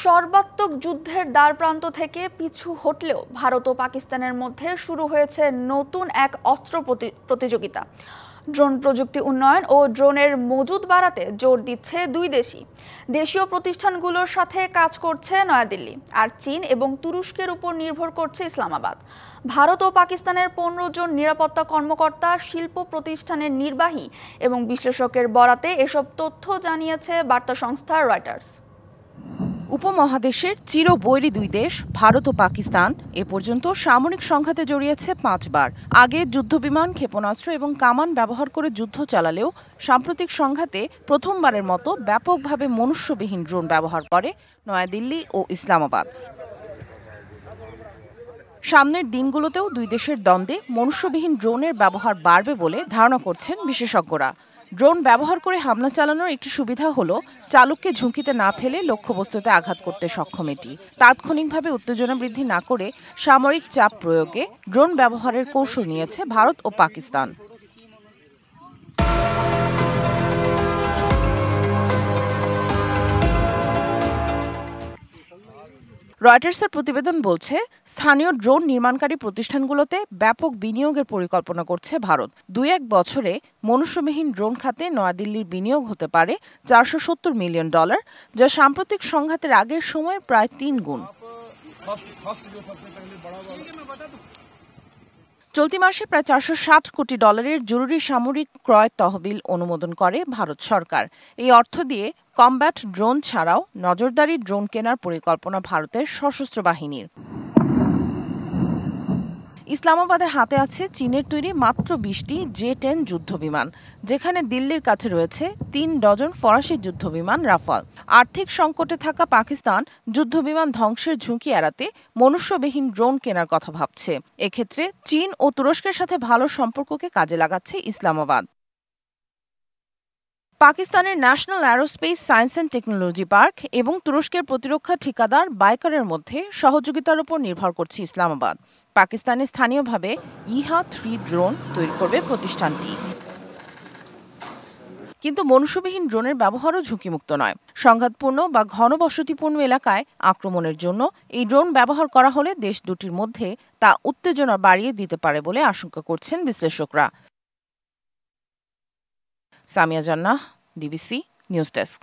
সর্বাত্মক যুদ্ধের দ্বারপ্রান্ত থেকে পিছু হটলেও ভারত ও পাকিস্তানের মধ্যে শুরু হয়েছে নতুন এক অস্ত্র প্রতিযোগিতা। ড্রোন প্রযুক্তি উন্নয়ন ও ড্রোনের মজুদ বাড়াতে জোর দিচ্ছে দুই দেশই। দেশীয় প্রতিষ্ঠানগুলোর সাথে কাজ করছে নয়াদিল্লি, আর চীন এবং তুরস্কের উপর নির্ভর করছে ইসলামাবাদ। ভারত ও পাকিস্তানের 15 জন নিরাপত্তা কর্মকর্তা, শিল্প প্রতিষ্ঠানের নির্বাহী এবং বিশ্লেষকের বরাতে এসব তথ্য জানিয়েছে বার্তা সংস্থা রয়টার্স। উপমহাদেশের চিরবৈরী দুই দেশ ভারত ও পাকিস্তান এ পর্যন্ত সামরিক সংঘাতে জড়িয়েছে 5 বার। আগে যুদ্ধবিমান, ক্ষেপণাস্ত্র এবং কামান ব্যবহার করে যুদ্ধ চালালেও সাম্প্রতিক সংঘাতে প্রথমবারের মতো ব্যাপকভাবে মনুষ্যবিহীন ড্রোন ব্যবহার করে নয়াদিল্লি ও ইসলামাবাদ। সামনের দিনগুলোতেও দুই দেশের দ্বন্দ্বে মনুষ্যবিহীন ড্রোনের ব্যবহার বাড়বে বলে ধারণা করছেন বিশেষজ্ঞরা। ড্রোন ব্যবহার করে হামলা চালানোর একটি সুবিধা হলো চালককে ঝুঁকিতে না ফেলে লক্ষ্যবস্তুতে আঘাত করতে সক্ষম এটি। তাৎক্ষণিকভাবে উত্তেজনা বৃদ্ধি না করে সামরিক চাপ প্রয়োগে ড্রোন ব্যবহারের কৌশল নিয়েছে ভারত ও পাকিস্তান। রয়টার্সের প্রতিবেদন বলছে, স্থানীয় ড্রোন নির্মাণকারী প্রতিষ্ঠানগুলোতে ব্যাপক বিনিয়োগের পরিকল্পনা করছে ভারত। 2-1 বছরে মনুষ্যবিহীন ড্রোন খাতে নয়াদিল্লির বিনিয়োগ হতে পারে $470 মিলিয়ন, যা সাম্প্রতিক সংঘাতের আগের সময়ের প্রায় 3 গুণ। চলতি মাসে প্রায় $460 কোটি জরুরি সামরিক ক্রয় তহবিল অনুমোদন করে ভারত সরকার। এই অর্থ দিয়ে কমব্যাট ড্রোন ছাড়াও নজরদারি ড্রোন কেনার পরিকল্পনা ভারতের সশস্ত্র বাহিনীর। ইসলামাবাদের হাতে আছে চীনের তৈরি মাত্র 20টি J-10 যুদ্ধবিমান, যেখানে দিল্লির কাছে রয়েছে 3 ডজন ফরাসি যুদ্ধবিমান রাফাল। আর্থিক সংকটে থাকা পাকিস্তান যুদ্ধবিমান ধ্বংসের ঝুঁকি এড়াতে মনুষ্যবিহীন ড্রোন কেনার কথা ভাবছে। এক্ষেত্রে চীন ও তুরস্কের সাথে ভালো সম্পর্ককে কাজে লাগাচ্ছে ইসলামাবাদ। পাকিস্তানের national aerospace science and technology park এবং তুরস্কের প্রতিরক্ষা ঠিকাদার বাইকারের মধ্যে সহযোগিতার উপর নির্ভর করছে ইসলামাবাদ। পাকিস্তানে স্থানীয়ভাবে ইহা-3 ড্রোন তৈরি করবে প্রতিষ্ঠানটি। কিন্তু মনুষ্যবিহীন ড্রোনের ব্যবহারও ঝুঁকিমুক্ত নয়। সংঘাতপূর্ণ বা ঘনবসতিপূর্ণ এলাকায় আক্রমণের জন্য এই ড্রোন ব্যবহার করা হলে দেশ দুটির মধ্যে তা উত্তেজনা বাড়িয়ে দিতে পারে বলে আশঙ্কা করছেন বিশ্লেষকরা। সামিয়া জান্নাহ, ডিবিসি নিউজ ডেস্ক।